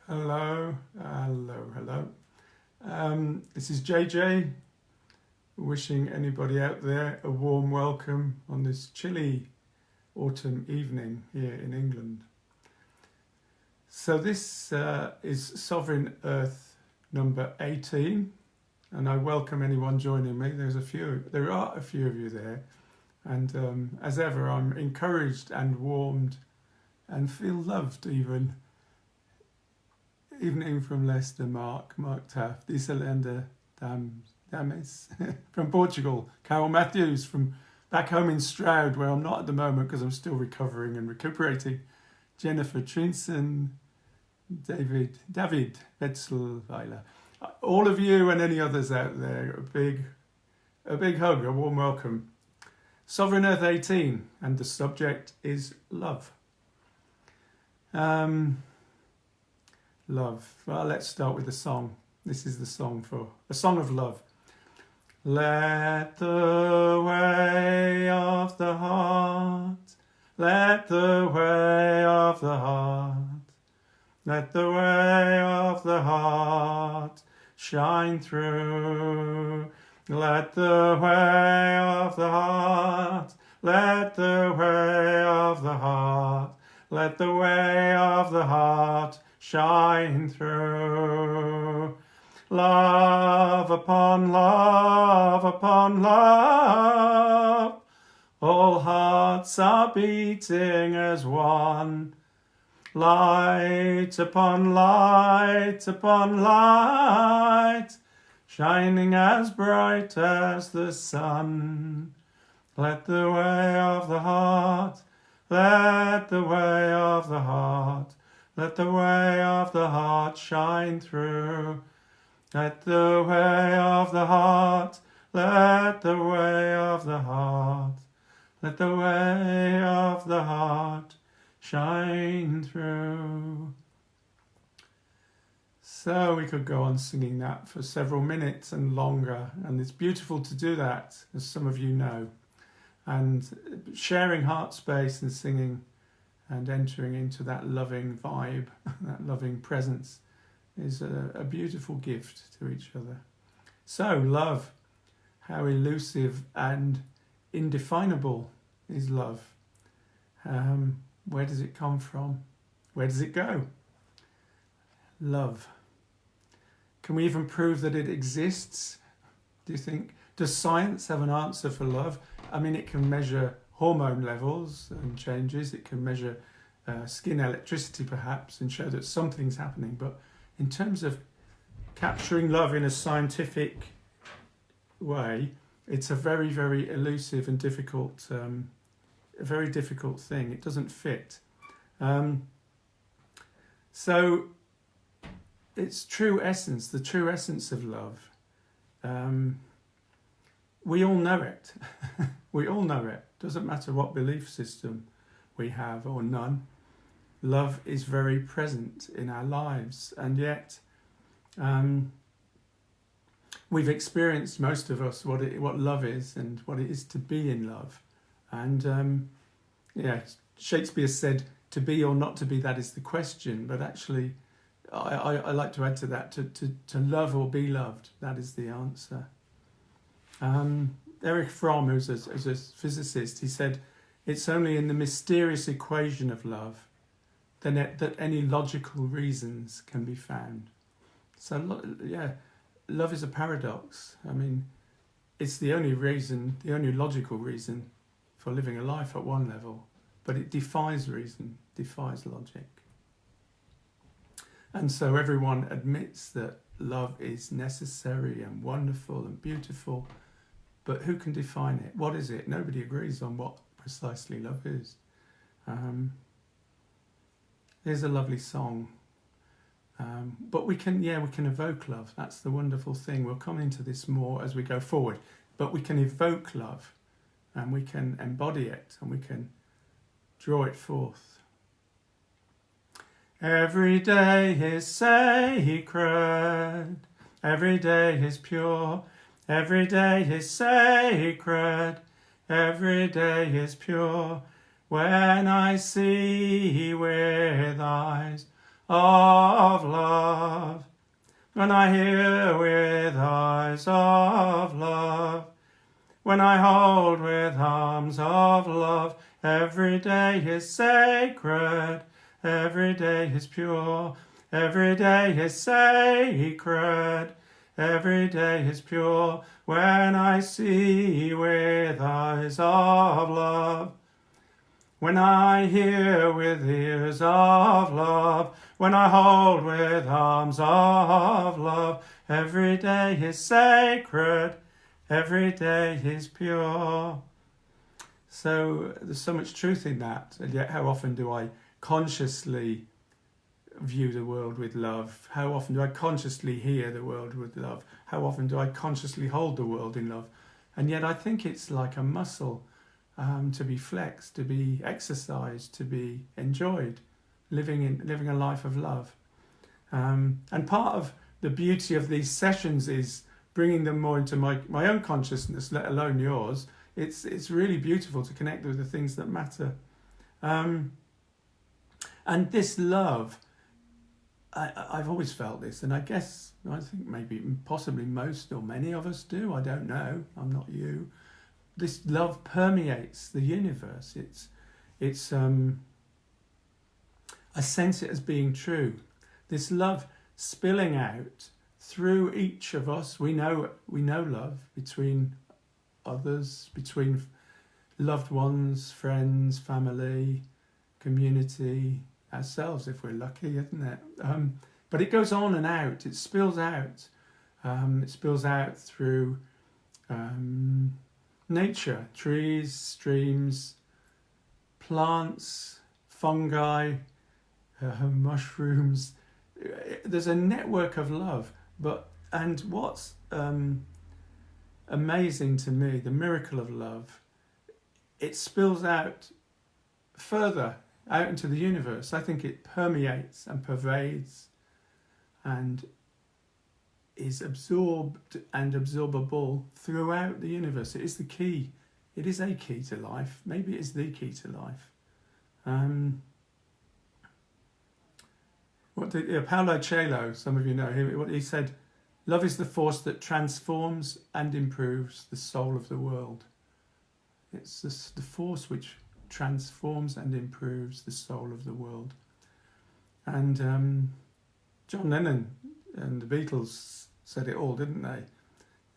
Hello, hello, hello. This is JJ, wishing anybody out there a warm welcome on this chilly autumn evening here in England. So this is Sovereign Earth number 18, and I welcome anyone joining me. There are a few of you there, and as ever, I'm encouraged and warmed and feel loved even. Evening from Leicester, Mark Taft, Isolanda Dames from Portugal, Carol Matthews from back home in Stroud, where I'm not at the moment because I'm still recovering and recuperating, Jennifer Trinson, David Betzelweiler. All of you and any others out there, a big hug, a warm welcome. Sovereign Earth 18, and the subject is love. Love. Well, let's start with a song. This is the song for a song of love. Let the way of the heart, let the way of the heart, let the way of the heart shine through. Let the way of the heart, let the way of the heart, let the way of the heart shine through. Love upon love upon love, all hearts are beating as one. Light upon light upon light, shining as bright as the sun. Let the way of the heart, let the way of the heart, let the way of the heart shine through. Let the way of the heart, let the way of the heart, let the way of the heart shine through. So we could go on singing that for several minutes and longer, and it's beautiful to do that, as some of you know. And sharing heart space and singing and entering into that loving vibe, that loving presence, is a beautiful gift to each other. So, love, how elusive and indefinable is love? Where does it come from? Where does it go? Love. Can we even prove that it exists? Do you think? Does science have an answer for love? I mean, it can measure hormone levels and changes. It can measure skin electricity perhaps and show that something's happening. But in terms of capturing love in a scientific way, it's a very, very elusive and difficult, a very difficult thing. It doesn't fit. So its true essence, the true essence of love, we all know it. We all know it. Doesn't matter what belief system we have or none. Love is very present in our lives, and yet we've experienced, most of us, what love is and what it is to be in love. And Shakespeare said, "To be or not to be, that is the question." But actually, I like to add to that, to love or be loved, that is the answer. Erich Fromm, who's a physicist, he said, "It's only in the mysterious equation of love that any logical reasons can be found." So, love is a paradox. I mean, it's the only logical reason for living a life at one level, but it defies reason, defies logic. And so everyone admits that love is necessary and wonderful and beautiful, but who can define it? What is it? Nobody agrees on what precisely love is. Here's a lovely song. But we can evoke love. That's the wonderful thing. We'll come into this more as we go forward. But we can evoke love, and we can embody it, and we can draw it forth. Every day is sacred, every day is pure, every day is sacred, every day is pure. When I see with eyes of love. When I hear with eyes of love, when I hold with arms of love, every day is sacred, every day is pure, every day is sacred, every day is pure. When I see with eyes of love, when I hear with ears of love, when I hold with arms of love, every day is sacred, every day is pure. So there's so much truth in that, and yet how often do I consciously view the world with love? How often do I consciously hear the world with love? How often do I consciously hold the world in love? And yet I think it's like a muscle, to be flexed, to be exercised, to be enjoyed, living a life of love. And part of the beauty of these sessions is bringing them more into my own consciousness, let alone yours. It's really beautiful to connect with the things that matter. And this love, I've always felt this, and I think maybe possibly most or many of us do. I don't know. I'm not you. This love permeates the universe. I sense it as being true. This love spilling out through each of us. We know love between others, between loved ones, friends, family, community, ourselves if we're lucky, isn't it? But it goes on and out. It spills out. It spills out through nature, trees, streams, plants, fungi, mushrooms. There's a network of love. And what's amazing to me, the miracle of love, it spills out further out into the universe. I think it permeates and pervades and is absorbed and absorbable throughout the universe. It is the key. It is a key to life. Maybe it is the key to life. Paulo Coelho, some of you know him, what he said, love is the force that transforms and improves the soul of the world. It's the force which transforms and improves the soul of the world. And John Lennon and the Beatles said it all, didn't they?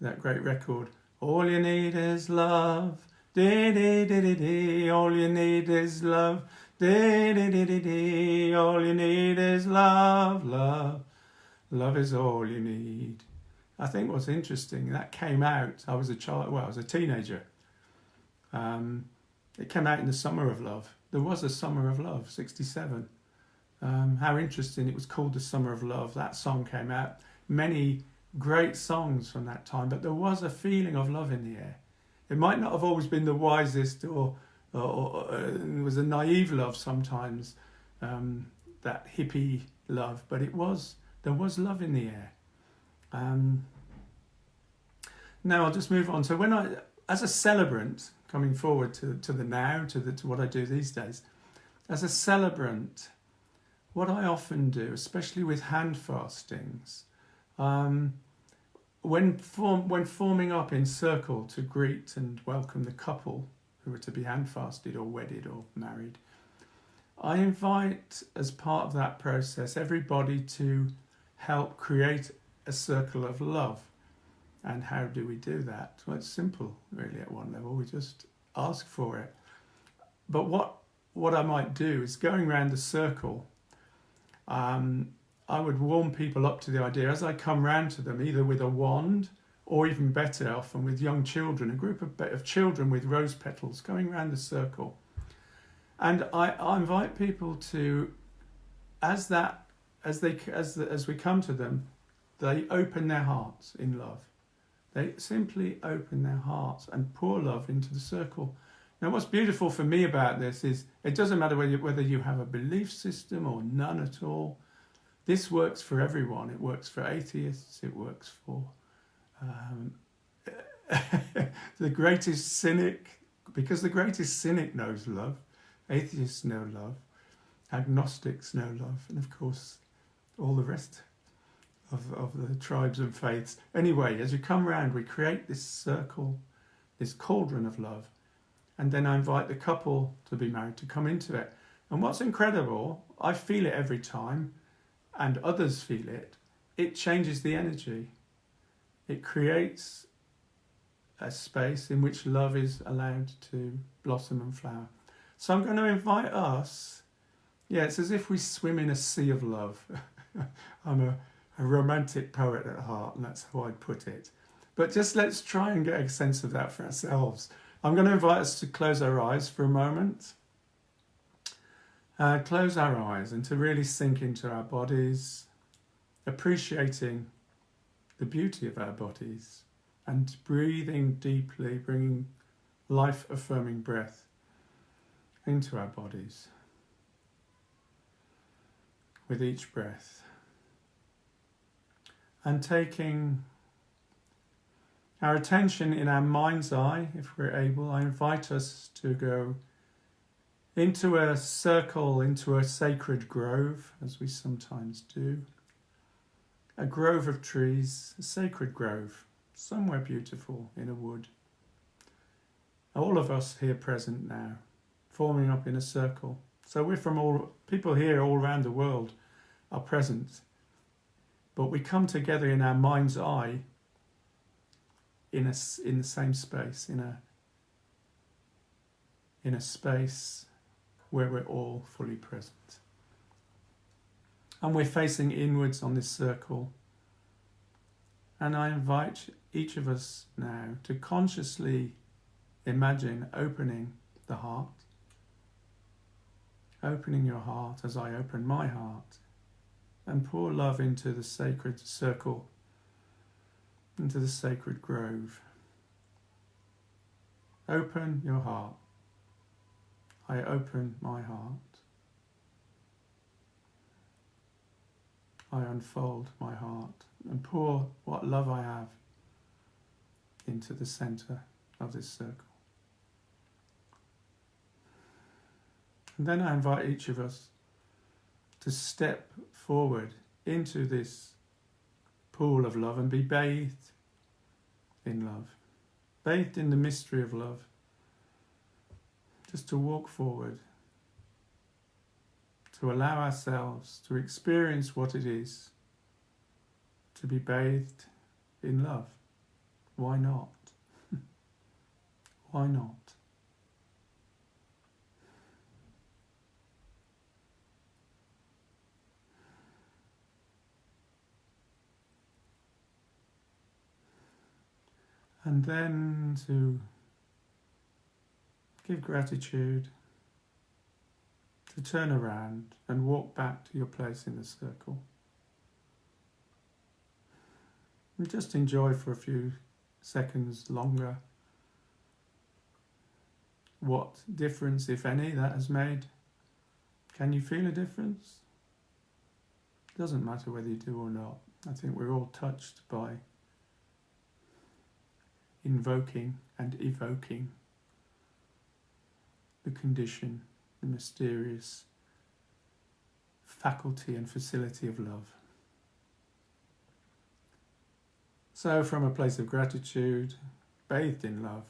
That great record. All you need is love. Dee-dee-dee-dee-dee. All you need is love. Dee-dee-dee-dee-dee. All you need is love, love. Love is all you need. I think what's interesting, that came out, I was a teenager. It came out in the summer of love. There was a summer of love, 1967. How interesting, it was called the Summer of Love. That song came out. Many great songs from that time, but there was a feeling of love in the air. It might not have always been the wisest or it was a naive love sometimes, that hippie love, but there was love in the air. Now I'll just move on. So as a celebrant, coming forward to the now, to what I do these days, as a celebrant, what I often do, especially with hand fastings, when forming up in circle to greet and welcome the couple who are to be hand fasted or wedded or married, I invite, as part of that process, everybody to help create a circle of love. And how do we do that? Well, it's simple, really, at one level. We just ask for it. But what I might do is, going around the circle, I would warm people up to the idea as I come round to them, either with a wand or, even better, often with young children, a group of children with rose petals going around the circle. And I invite people to, as we come to them, they open their hearts in love. They simply open their hearts and pour love into the circle. Now, what's beautiful for me about this is it doesn't matter whether you have a belief system or none at all. This works for everyone. It works for atheists. It works for the greatest cynic, because the greatest cynic knows love. Atheists know love. Agnostics know love, and of course all the rest of the tribes and faiths. Anyway, as you come round, we create this circle, this cauldron of love, and then I invite the couple to be married to come into it. And what's incredible, I feel it every time, and others feel it, it changes the energy. It creates a space in which love is allowed to blossom and flower. So I'm going to invite us, it's as if we swim in a sea of love. I'm a romantic poet at heart, and that's how I'd put it. But just let's try and get a sense of that for ourselves. I'm going to invite us to close our eyes for a moment. Close our eyes and to really sink into our bodies, appreciating the beauty of our bodies and breathing deeply, bringing life-affirming breath into our bodies with each breath. And taking our attention in our mind's eye, if we're able, I invite us to go into a circle, into a sacred grove, as we sometimes do. A grove of trees, a sacred grove, somewhere beautiful in a wood. All of us here present now, forming up in a circle. So we're from all, people here all around the world are present. But we come together in our mind's eye in the same space, in a space where we're all fully present. And we're facing inwards on this circle. And I invite each of us now to consciously imagine opening the heart, opening your heart as I open my heart, and pour love into the sacred circle, into the sacred grove. Open your heart. I open my heart. I unfold my heart and pour what love I have into the centre of this circle. And then I invite each of us to step forward into this pool of love and be bathed in love, bathed in the mystery of love. Just to walk forward, to allow ourselves to experience what it is to be bathed in love. Why not? Why not? And then to give gratitude, to turn around and walk back to your place in the circle. And just enjoy for a few seconds longer what difference, if any, that has made. Can you feel a difference? It doesn't matter whether you do or not. I think we're all touched by invoking and evoking the condition, the mysterious faculty and facility of love. So from a place of gratitude, bathed in love,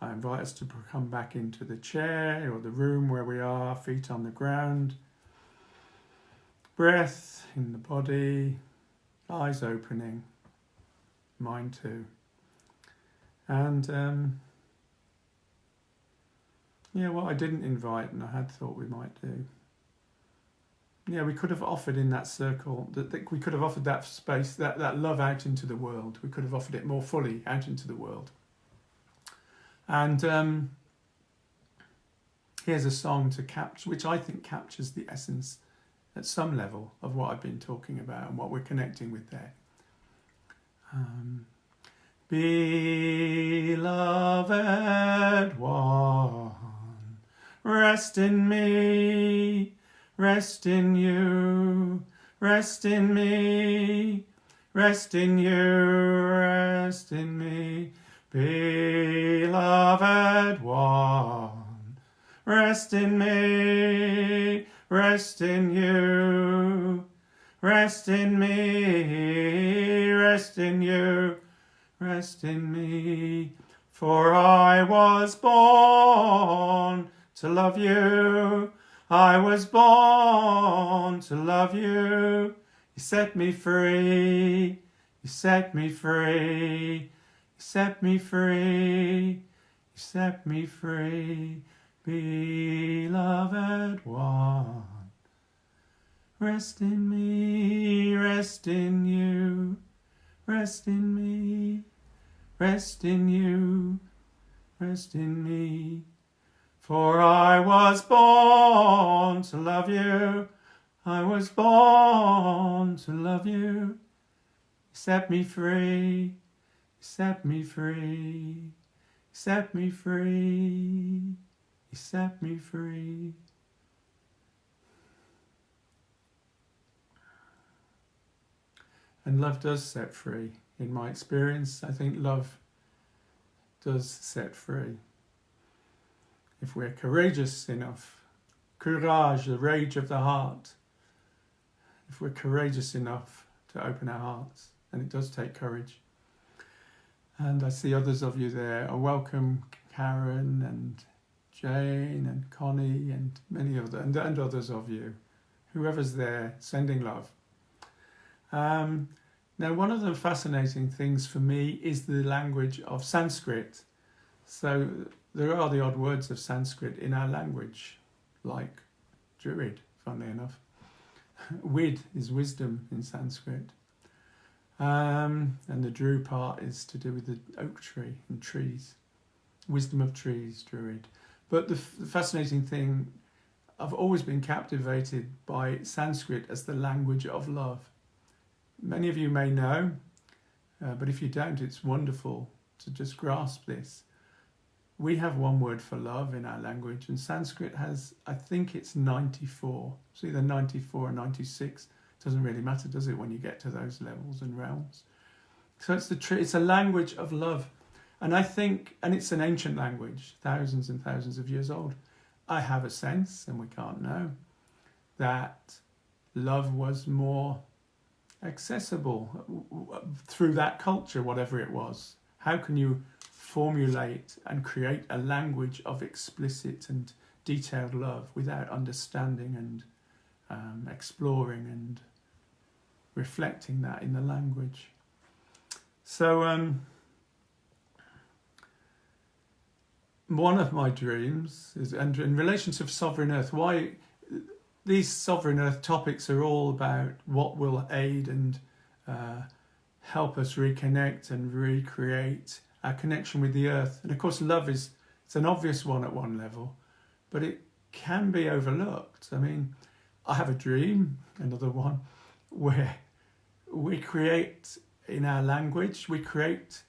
I invite us to come back into the chair or the room where we are, feet on the ground, breath in the body, eyes opening, mine too. And what I didn't invite and I had thought we might do. We could have offered in that circle, that we could have offered that space, that love out into the world. We could have offered it more fully out into the world. And here's a song to capture, which I think captures the essence at some level of what I've been talking about and what we're connecting with there. Beloved one, rest in me, rest in you, rest in me, rest in you, rest in me. Beloved one, rest in me, rest in you, rest in me, rest in you, rest in me. For I was born to love you, I was born to love you. You set me free, you set me free, you set me free, you set me free, beloved one. Rest in me, rest in you, rest in me, rest in you, rest in me. For I was born to love you, I was born to love you. You set me free, you set me free, you set me free, you set me free. And love does set free. In my experience, I think love does set free. If we're courageous enough, courage, the rage of the heart, if we're courageous enough to open our hearts, and it does take courage. And I see others of you there. I welcome Karen and Jane and Connie and many of them, and others of you, whoever's there, sending love. Now, one of the fascinating things for me is the language of Sanskrit. So there are the odd words of Sanskrit in our language, like Druid, funnily enough. Vid is wisdom in Sanskrit. And the Drew part is to do with the oak tree and trees. Wisdom of trees, Druid. But the fascinating thing, I've always been captivated by Sanskrit as the language of love. Many of you may know, but if you don't, it's wonderful to just grasp this. We have one word for love in our language, and Sanskrit has, I think it's 94. It's either 94 or 96. It doesn't really matter, does it, when you get to those levels and realms? So it's a language of love. And I think, and it's an ancient language, thousands and thousands of years old. I have a sense, and we can't know, that love was more accessible through that culture, whatever it was. How can you formulate and create a language of explicit and detailed love without understanding and exploring and reflecting that in the language? So one of my dreams is, and in relation to Sovereign Earth, why these Sovereign Earth topics are all about what will aid and help us reconnect and recreate our connection with the earth. And of course, love it's an obvious one at one level, but it can be overlooked. I mean, I have a dream, another one, where we create, in our language, we create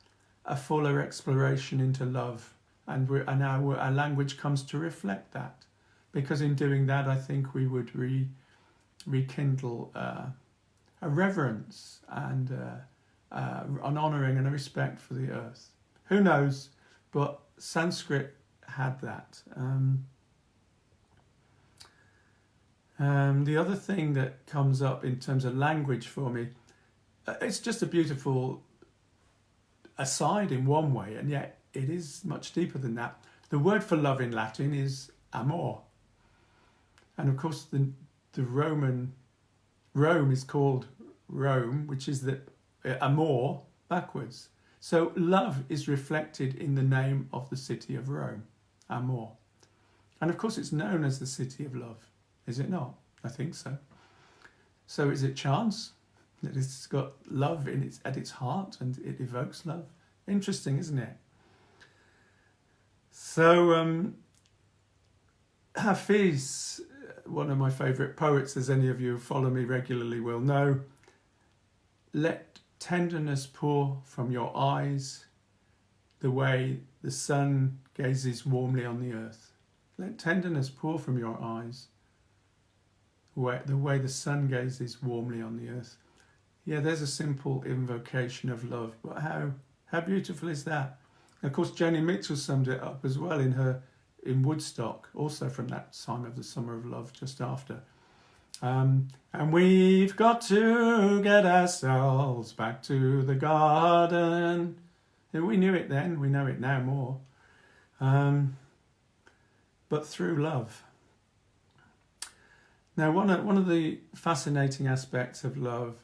a fuller exploration into love, and our language comes to reflect that. Because in doing that, I think we would rekindle a reverence and an honouring and a respect for the earth. Who knows? But Sanskrit had that. The other thing that comes up in terms of language for me, it's just a beautiful aside in one way, and yet it is much deeper than that. The word for love in Latin is amor. And of course, Rome is called Rome, which is the amor backwards. So love is reflected in the name of the city of Rome, Amor. And of course, it's known as the city of love, is it not? I think so. So is it chance that it's got love at its heart and it evokes love? Interesting, isn't it? So Hafiz, one of my favourite poets, as any of you who follow me regularly will know, let tenderness pour from your eyes the way the sun gazes warmly on the earth. Let tenderness pour from your eyes the way the sun gazes warmly on the earth. Yeah, there's a simple invocation of love, but how beautiful is that? And of course, Joni Mitchell summed it up as well in in Woodstock, also from that time of the Summer of Love, just after. And we've got to get ourselves back to the garden. And we knew it then, we know it now more. But through love. Now, one of the fascinating aspects of love,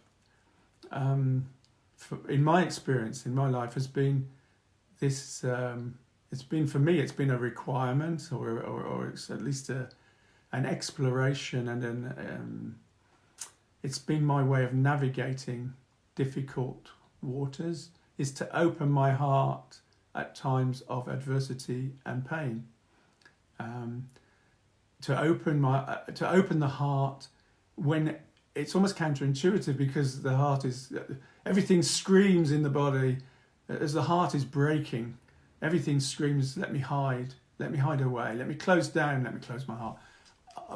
in my experience, in my life, has been this. It's been, for me, it's been a requirement, or it's at least an exploration, and it's been my way of navigating difficult waters, is to open my heart at times of adversity and pain. To open the heart when it's almost counterintuitive, because the heart is, everything screams in the body as the heart is breaking. Everything screams, let me hide away, let me close down, let me close my heart.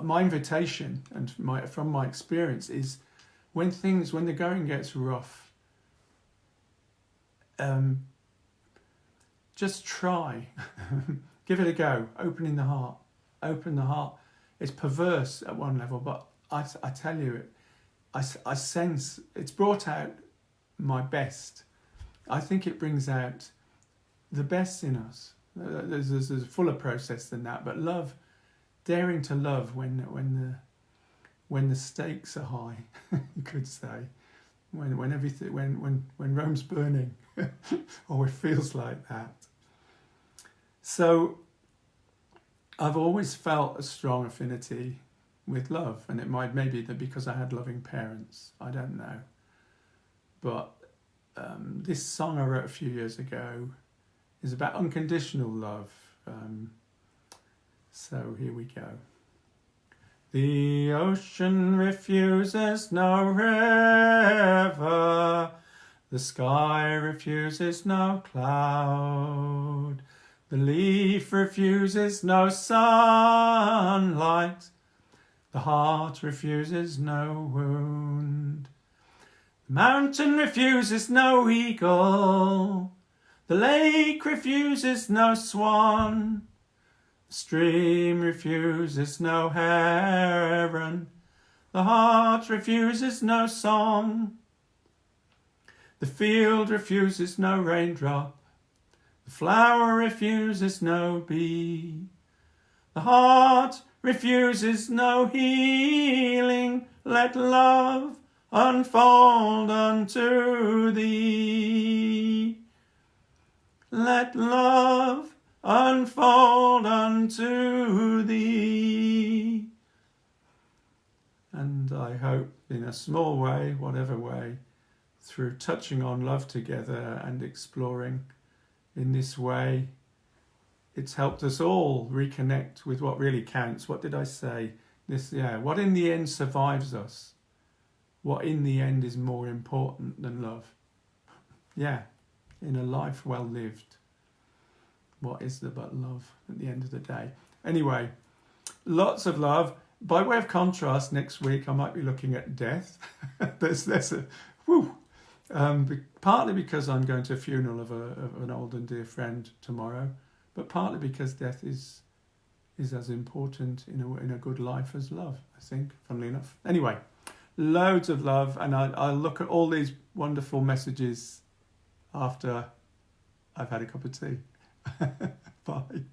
My invitation and from my experience is when the going gets rough, just try, give it a go, open the heart. It's perverse at one level, but I tell you, I sense it's brought out my best. I think it brings out the best in us. There's a fuller process than that, but love, daring to love when the stakes are high, you could say, when Rome's burning, or it feels like that. So I've always felt a strong affinity with love, and it might maybe that because I had loving parents, I don't know. But this song I wrote a few years ago is about unconditional love. So here we go. The ocean refuses no river, the sky refuses no cloud, the leaf refuses no sunlight, the heart refuses no wound. The mountain refuses no eagle, the lake refuses no swan, the stream refuses no heron, the heart refuses no song. The field refuses no raindrop, the flower refuses no bee, the heart refuses no healing. Let love unfold unto thee. Let love unfold unto thee. And I hope in a small way, whatever way, through touching on love together and exploring in this way, it's helped us all reconnect with what really counts. What did I say? What in the end survives us? What in the end is more important than love? Yeah, in a life well lived, what is there but love at the end of the day? Anyway, lots of love. By way of contrast, next week I might be looking at death. Partly because I'm going to a funeral of an old and dear friend tomorrow, but partly because death is as important in a good life as love, I think, funnily enough. Anyway, loads of love, and I'll look at all these wonderful messages after I've had a cup of tea. Bye.